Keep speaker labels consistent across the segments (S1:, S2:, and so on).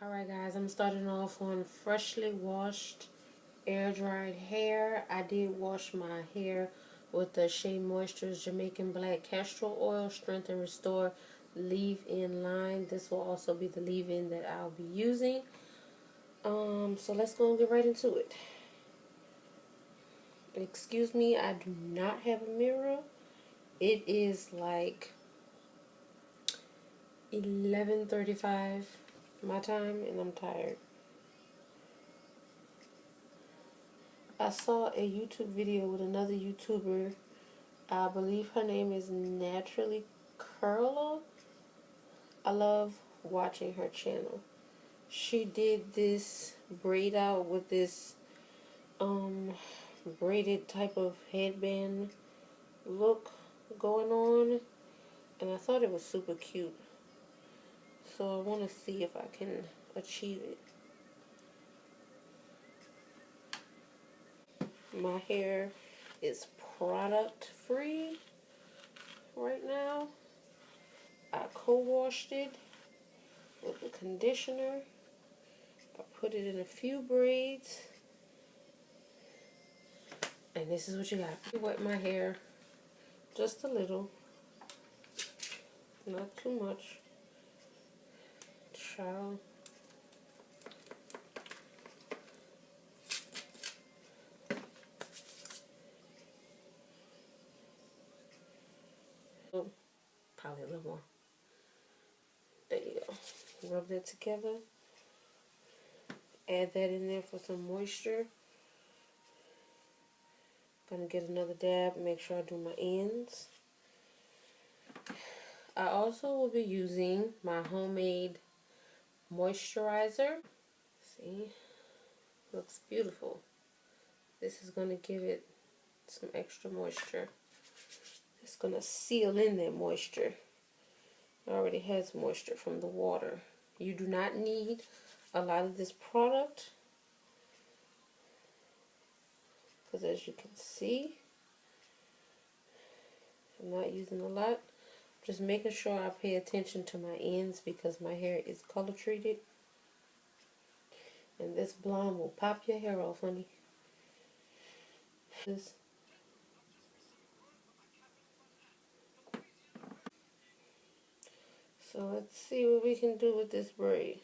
S1: Alright guys, I'm starting off on freshly washed air dried hair. I did wash my hair with the Shea Moisture's Jamaican Black Castor Oil Strength and Restore Leave-In Line. This will also be the leave-in that I'll be using. So let's go and get right into it. Excuse me, I do not have a mirror. It is like 11:35 my time and I'm tired. I saw a YouTube video with another YouTuber. I believe her name is Naturally Curler. I love watching her channel. She did this braid out with this braided type of headband look going on, and I thought it was super cute. So I want to see if I can achieve it. My hair is product free right now. I co-washed it with the conditioner. I put it in a few braids. And this is what you got. I wet my hair just a little. Not too much. Child. Oh, probably a little more. There you go. Rub that together. Add that in there for some moisture. Gonna get another dab. Make sure I do my ends. I also will be using my homemade moisturizer. See? Looks beautiful. This is gonna give it some extra moisture. It's going to seal in that moisture. It already has moisture from the water. You do not need a lot of this product, because as you can see, I'm not using a lot. Just making sure I pay attention to my ends because my hair is color treated. And this blonde will pop your hair off, honey. So let's see what we can do with this braid.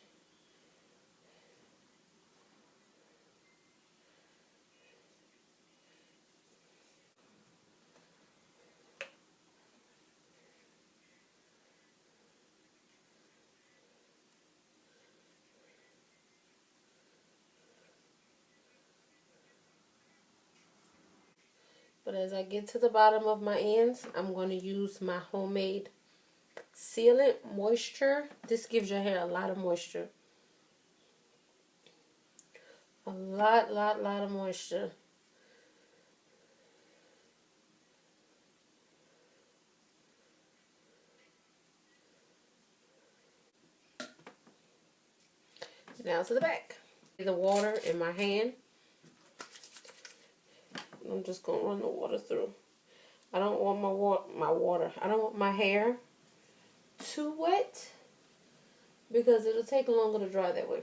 S1: But as I get to the bottom of my ends, I'm going to use my homemade sealant moisture. This gives your hair a lot of moisture. A lot of moisture. Now to the back. The water in my hand. I'm just going to run the water through. I don't want I don't want my hair too wet because it'll take longer to dry that way.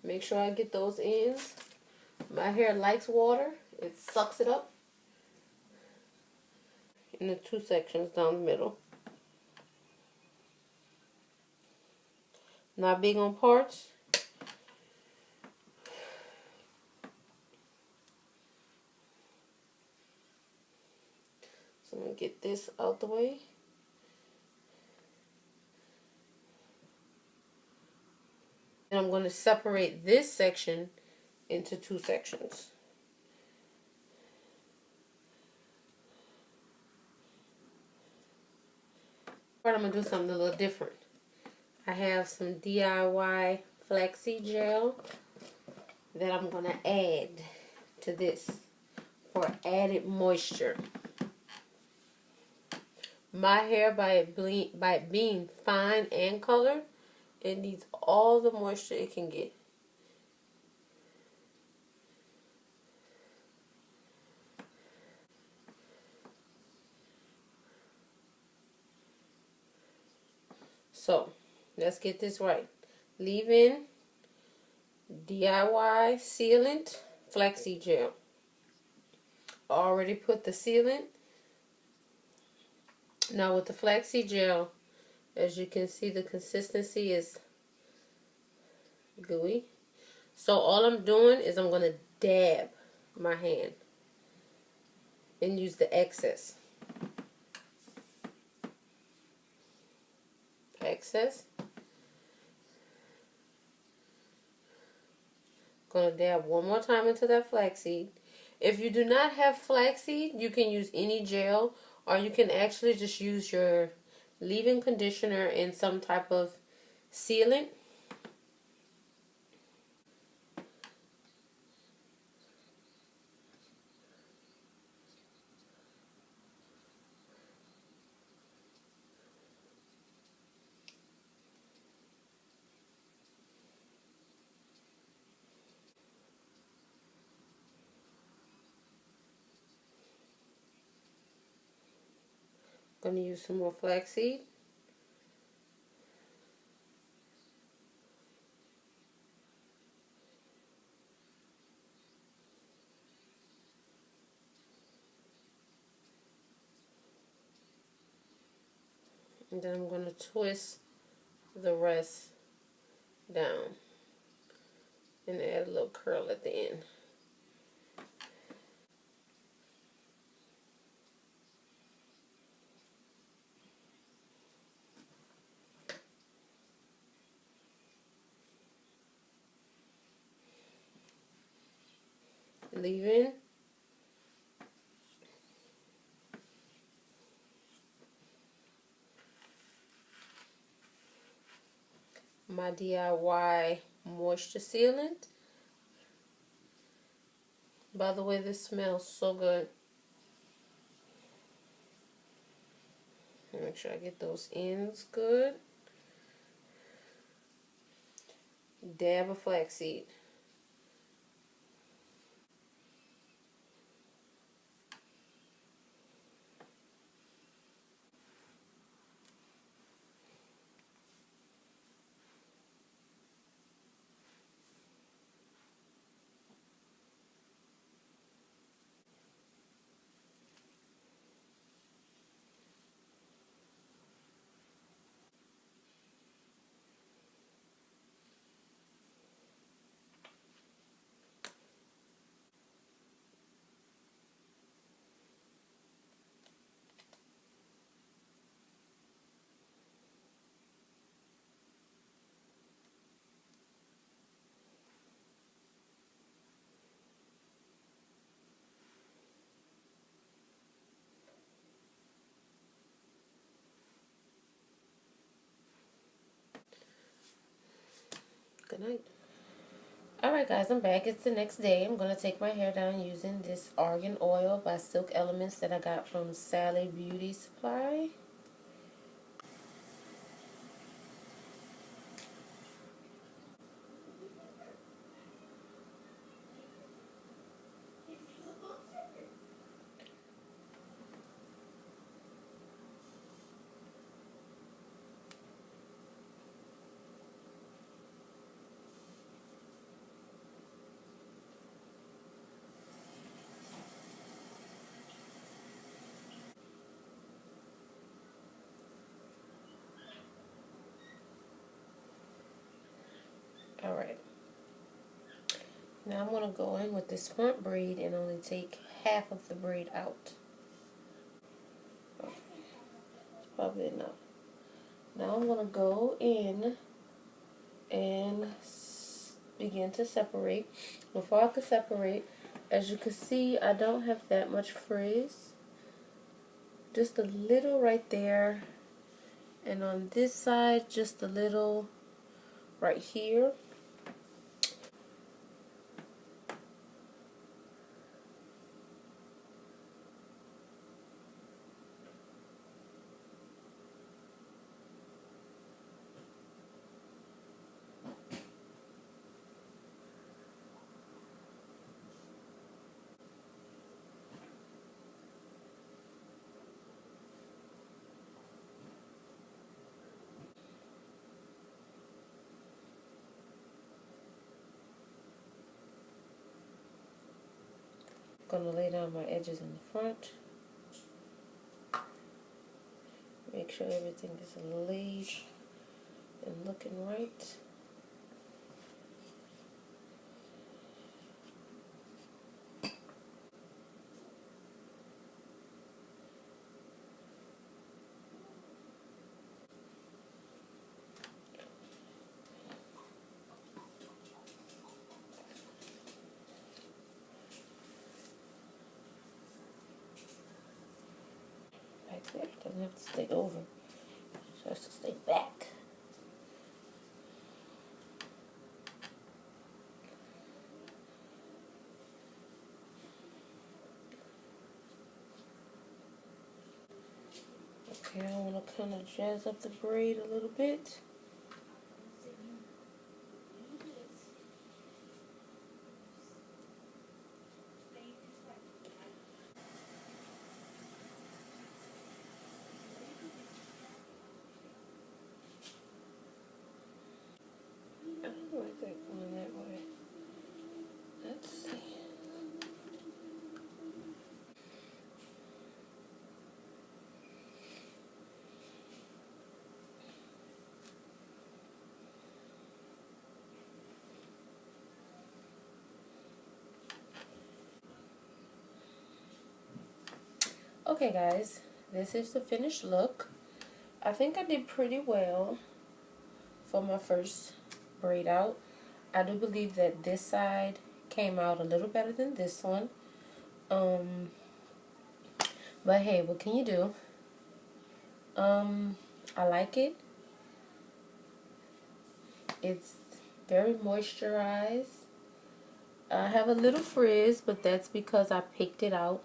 S1: Make sure I get those ends. My hair likes water. It sucks it up in the two sections down the middle. Not big on parts. So I'm going to get this out the way. And I'm going to separate this section into two sections. But I'm going to do something a little different. I have some DIY flaxseed gel that I'm going to add to this for added moisture. My hair, by it being fine and colored, it needs all the moisture it can get. So, Let's get this right. Leave-in DIY sealant flaxseed gel. Already put the sealant. Now with the flaxseed gel, as you can see, the consistency is gooey. So all I'm doing is I'm going to dab my hand and use the excess. Going to dab one more time into that flaxseed. If you do not have flaxseed, you can use any gel, or you can actually just use your leave-in conditioner and some type of sealant. Going to use some more flaxseed. And then I'm going to twist the rest down and add a little curl at the end. Leave-in. My DIY moisture sealant. By the way, this smells so good. Make sure I get those ends good. Dab of flaxseed. Good night. Alright guys, I'm back. It's the next day. I'm going to take my hair down using this argan oil by Silk Elements that I got from Sally Beauty Supply. Alright. Now I'm going to go in with this front braid and only take half of the braid out. Okay. That's probably enough. Now I'm going to go in and begin to separate. Before I can separate, as you can see, I don't have that much frizz. Just a little right there. And on this side, just a little right here. Gonna lay down my edges in the front. Make sure everything is laid and looking right. Like that. It doesn't have to stay over. It has to stay back. Okay, I want to kind of jazz up the braid a little bit. I don't like that going that way. Let's see. Okay guys, this is the finished look. I think I did pretty well for my first braid out. I do believe that this side came out a little better than this one. But hey, what can you do? I like it. It's very moisturized. I have a little frizz, but that's because I picked it out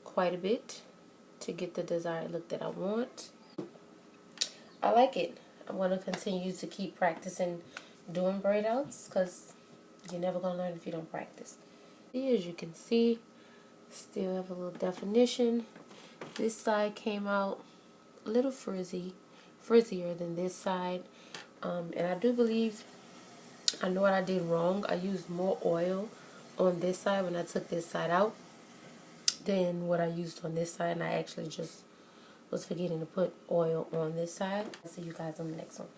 S1: quite a bit to get the desired look that I want. I like it. I'm going to continue to keep practicing doing braid outs because you're never going to learn if you don't practice. As you can see, still have a little definition. This side came out a little frizzier than this side. And I do believe, I know what I did wrong. I used more oil on this side when I took this side out than what I used on this side. And I actually just was forgetting to put oil on this side. I'll see you guys on the next one.